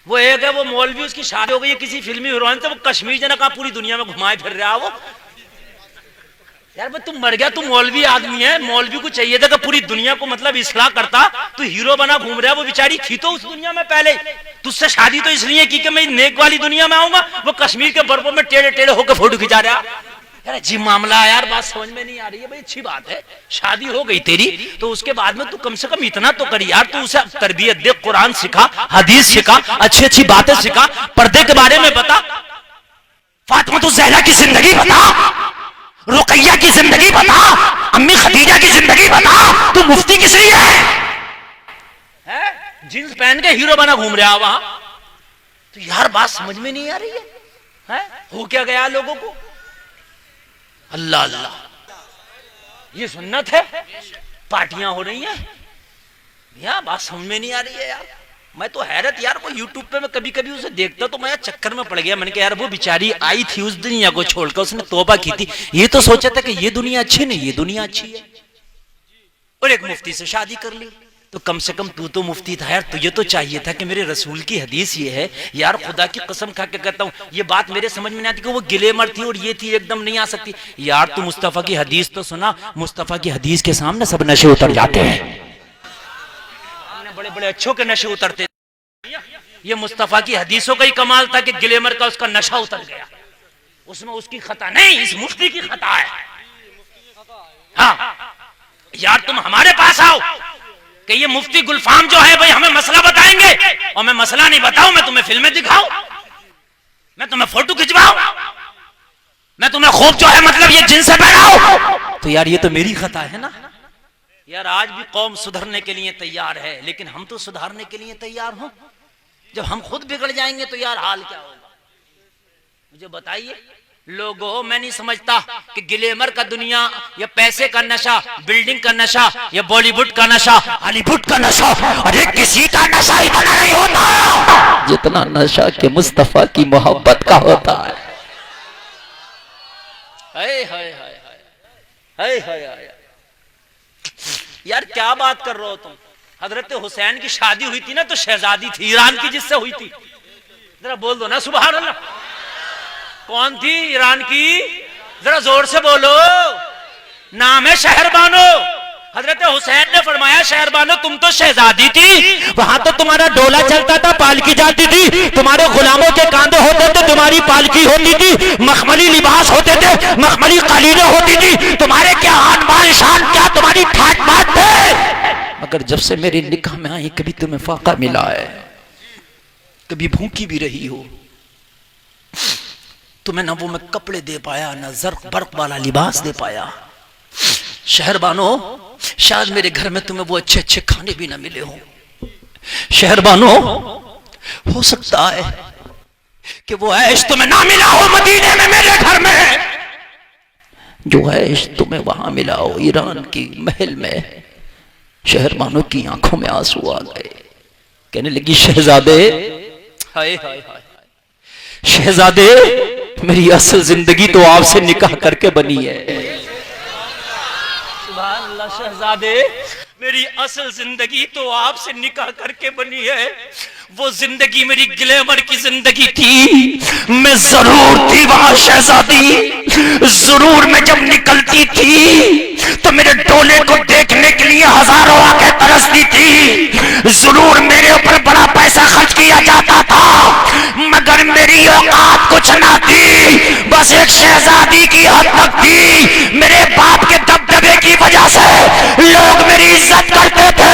वो एक है वो मौलवी, उसकी शादी हो गई है किसी फिल्मी हीरोइन से, वो कश्मीर जना कहा पूरी दुनिया में घुमाए फिर रहा वो। यार भाई तुम मर गया, तुम मौलवी आदमी है, मौलवी को चाहिए था कि पूरी दुनिया को मतलब इस्लाह करता, तू हीरो बना घूम रहा है। वो बेचारी थी तो उस दुनिया में पहले, तुझसे शादी तो इसलिए की कि मैं नेक वाली दुनिया में आऊंगा, वो कश्मीर के बर्फों में टेढ़े टेढ़े होकर फोटो खिंचा रहा। यार जी मामला है यार, बात समझ में नहीं आ रही है भाई। अच्छी बात है शादी हो गई तेरी, तो उसके बाद में तू कम से कम इतना तो करी यार, तू उसे तरबियत दे, कुरान सिखा, हदीस सिखा, अच्छी अच्छी बातें सिखा, पर्दे के बारे में बता, फातिमा तो ज़हरा की जिंदगी बता, रुकैया की जिंदगी बता, अम्मी खदीजा की जिंदगी बता। तू मुफ्ती किस लिए है? जींस पहन के हीरो बना घूम रहा वहां। तो यार बात समझ में नहीं आ रही है? हो क्या गया लोगों को? अल्लाह अल्लाह, ये सुन्नत है, पार्टियां हो रही हैं यार, बात समझ में नहीं आ रही है यार। मैं तो हैरत यार, वो यूट्यूब पे मैं कभी कभी उसे देखता तो मैं चक्कर में पड़ गया। मैंने कहा यार वो बेचारी आई थी उस दुनिया को छोड़कर, उसने तौबा की थी, ये तो सोचा था कि ये दुनिया अच्छी नहीं, ये दुनिया अच्छी है, और एक मुफ्ती से शादी कर ली। तो कम से कम तू तो मुफ्ती था यार, तुझे तो चाहिए था कि मेरे रसूल की हदीस ये है यार, खुदा की कसम खा के कहता हूँ ये बात मेरे समझ में नहीं आती कि वो गिलेमर थी और ये थी, एकदम नहीं आ सकती यार। तू मुस्तफा की हदीस तो सुना, मुस्तफा की हदीस के सामने सब नशे उतर जाते हैं, बड़े बड़े अच्छों के नशे उतरते। ये मुस्तफा की हदीसों का ही कमाल था कि गिलेमर का उसका नशा उतर गया, उसमें उसकी खता नहीं, इस मुफ्ती की खता है। हाँ यार तुम हमारे पास आओ कि ये मुफ्ती गुलफाम जो है भाई हमें मसला बताएंगे, और मैं मसला नहीं बताऊं, मैं तुम्हें फिल्में दिखाऊं, मैं तुम्हें फोटो खिंचवाऊं, मैं तुम्हें खूब जो है मतलब ये जिनसे पहनाऊं, तो यार ये तो मेरी खता है ना यार। आज भी कौम सुधरने के लिए तैयार है, लेकिन हम तो सुधारने के लिए तैयार हो। जब हम खुद बिगड़ जाएंगे तो यार हाल क्या होगा? मुझे बताइए लोगों, मैं नहीं समझता कि ग्लैमर का दुनिया या पैसे का नशा, बिल्डिंग का नशा या बॉलीवुड का नशा, हॉलीवुड का नशा, अरे किसी का नशा इतना नहीं होता जितना नशा के मुस्तफा की मोहब्बत का होता है। हाय हाय हाय हाय हाय हाय यार क्या बात कर रहे हो तुम? हजरत हुसैन की शादी हुई थी ना, तो शहजादी थी ईरान की, जिससे हुई थी, जरा बोल दो ना सुभान अल्लाह। कौन थी ईरान की? जरा जोर से बोलो, नाम है शहरबानो। हजरत हुसैन ने फरमाया शहरबानो तुम तो शहजादी थी, वहां तो तुम्हारा डोला चलता था, पालकी जाती थी, तुम्हारे गुलामों के कांधे होते थे, तुम्हारी पालकी होती थी, मखमली लिबास होते थे, मखमली कालीनें होती थी, तुम्हारे क्या आन बान शान, क्या तुम्हारी ठाट बाट थे। मगर जब से मेरे निकाह में आई कभी तुम्हें फाका मिला है, कभी भूखी भी रही हो, तुम्हें ना वो मैं कपड़े दे पाया, ना जर्क बर्क वाला लिबास दे पाया। शहरबानो शायद मेरे घर में तुम्हें वो अच्छे अच्छे खाने भी ना मिले हो। शहरबानो हो सकता है कि वो ऐश तुम्हें ना मिला हो मदीने में मेरे घर में, जो ऐश तुम्हें वहां मिला हो ईरान की महल में। शहरबानो की आंखों में आंसू आ गए, कहने लगी शहजादे, हाय हाय हाय शहजादे, मेरी असल जिंदगी तो आपसे निकाह करके बनी है। सुभान अल्लाह, शहजादे मेरी असल जिंदगी तो आपसे निकाह करके बनी है। वो जिंदगी मेरी ग्लैमर की जिंदगी थी, मैं जरूर थी वहां शहजादी, जरूर मैं जब निकलती थी तो मेरे डोले को देखने के लिए हजारों आंखें तरसती थी, जरूर मेरे ऊपर बड़ा पैसा खर्च किया जाता था, मगर मेरी औकात कुछ ना थी, बस एक शहजादी की हद तक थी। मेरे बाप के दबदबे की वजह से लोग मेरी इज्जत करते थे,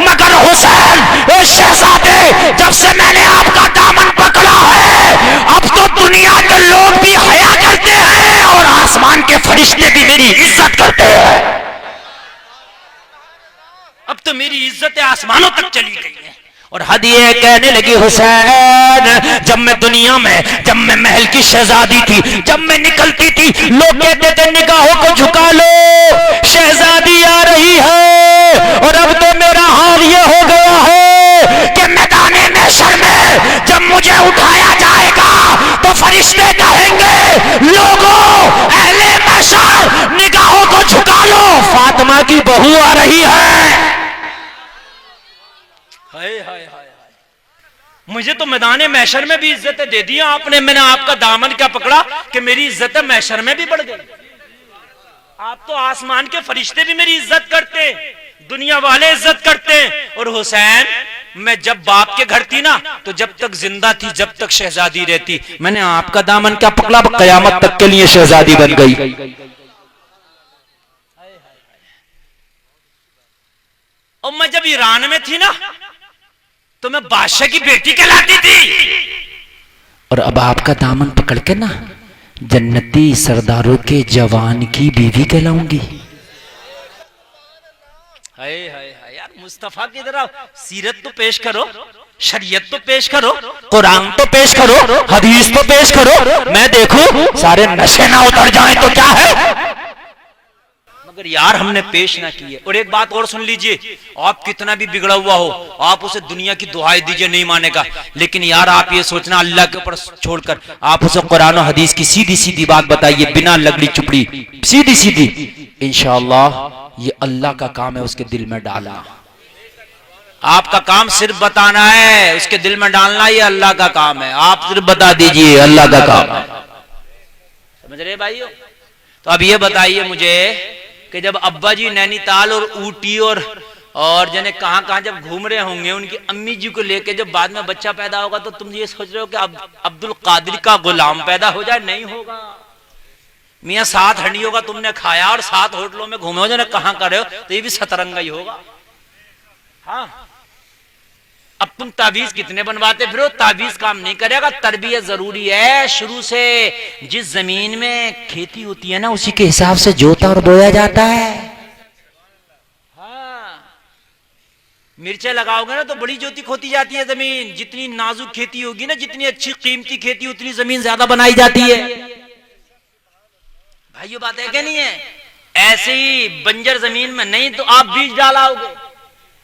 मगर हुसैन शहजादे जब से मैंने आपका दामन पकड़ा है, अब तो दुनिया के लोग भी हया करते हैं और आसमान के फरिश्ते भी मेरी इज्जत करते हैं। अब तो मेरी इज्जत आसमानों तक चली गई है। और हदिये कहने लगी हुसैन, जब मैं दुनिया में, जब मैं महल की शहजादी थी, जब मैं निकलती थी, लोग कहते थे निगाहों को झुका लो, शहजादी आ रही है। और अब तो मेरा हाल ये हो गया है कि मैदाने महशर में जब मुझे उठाया जाएगा तो फरिश्ते कहेंगे लोगों, अहले महशर निगाहों को झुका लो, फातिमा की बहू आ रही है। हाय हाय हाय, मुझे तो मैदान महशर में भी इज्जतें दे दी आपने, मैंने आपका दामन क्या पकड़ा कि मेरी इज्जत महशर में भी बढ़ गई। आप तो आसमान के फरिश्ते भी मेरी इज्जत करते हैं, दुनिया वाले इज्जत करते हैं। और हुसैन, मैं जब बाप के घर थी ना, तो जब तक जिंदा थी, जब तक शहजादी रहती, मैंने आपका दामन क्या पकड़ा, कयामत तक के लिए शहजादी बन गई। और मैं जब ईरान में थी ना, तो मैं बादशाह की बेटी कहलाती थी। और अब आपका दामन पकड़ के ना जन्नती सरदारों के जवान की बीवी कहलाऊंगी। हाय हाय हाय यार, मुस्तफा की तरह सीरत तो पेश करो, शरीयत तो पेश करो, कुरान तो पेश करो, हदीस तो पेश करो, मैं देखूं सारे नशे ना उतर जाएं तो क्या है। मगर यार हमने पेश ना किए। और एक बात और सुन लीजिए, आप कितना भी बिगड़ा हुआ हो, आप उसे दुनिया की दुहाई दीजिए, नहीं मानेगा, लेकिन यार आप ये सोचना अल्लाह के ऊपर छोड़कर आप उसे कुरान और हदीस की सीधी सीधी बात बताइए, बिना लगड़ी चुपड़ी, सीधी सीधी। इंशाअल्लाह ये अल्लाह का काम है, उसके दिल में डालना। आपका काम सिर्फ बताना है, उसके दिल में डालना ये अल्लाह का काम है। आप सिर्फ बता दीजिए, अल्लाह का काम है। समझ रहे भाइयों? तो अब ये बताइए मुझे कि जब अब्बा जी नैनीताल और ऊटी और जने कहां जब घूम रहे होंगे, उनकी अम्मी जी को लेके जब बाद में बच्चा पैदा होगा, तो तुम ये सोच रहे हो कि अब अब्दुल कादिर का गुलाम पैदा हो जाए? नहीं होगा। मियाँ 7 हंडियों का तुमने खाया और 7 होटलों में घूमे हो, जने कहां कर रहे हो, तो ये भी सतरंगा ही होगा। हाँ, अब तुम ताबीज कितने बनवाते फिर, ताबीज काम नहीं करेगा। तरबियत जरूरी है शुरू से। जिस जमीन में खेती होती है ना, उसी के हिसाब से जोता और बोया जाता है। हाँ, मिर्चे लगाओगे ना तो बड़ी जोती खोती जाती है जमीन। जितनी नाजुक खेती होगी ना, जितनी अच्छी कीमती खेती, उतनी जमीन ज्यादा बनाई जाती है। भाइयों बात है क्या नहीं है? ऐसे ही बंजर जमीन में नहीं तो आप बीज डालाओगे।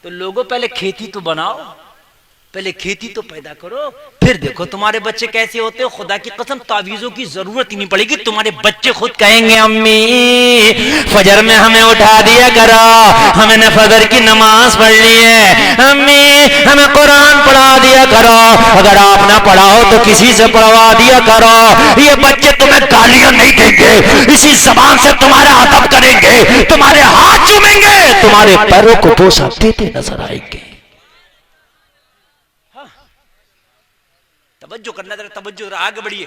तो लोगों पहले खेती तो बनाओ, पहले खेती तो पैदा करो, फिर देखो तुम्हारे बच्चे कैसे होते हो। खुदा की कसम तावीजों की जरूरत ही नहीं पड़ेगी, तुम्हारे बच्चे खुद कहेंगे अम्मी फजर में हमें उठा दिया करो, हमने फजर की नमाज पढ़ ली है, अम्मी हमें कुरान पढ़ा दिया करो, अगर आप ना पढ़ाओ तो किसी से पढ़वा दिया करो। ये बच्चे तुम्हें गालियां नहीं देंगे, इसी जबान से तुम्हारा अदब करेंगे, तुम्हारे हाथ चूमेंगे, तुम्हारे पैरों को बोसा देते नजर आएंगे। तवज्जो करना, तवज्जो आगे बढ़िए।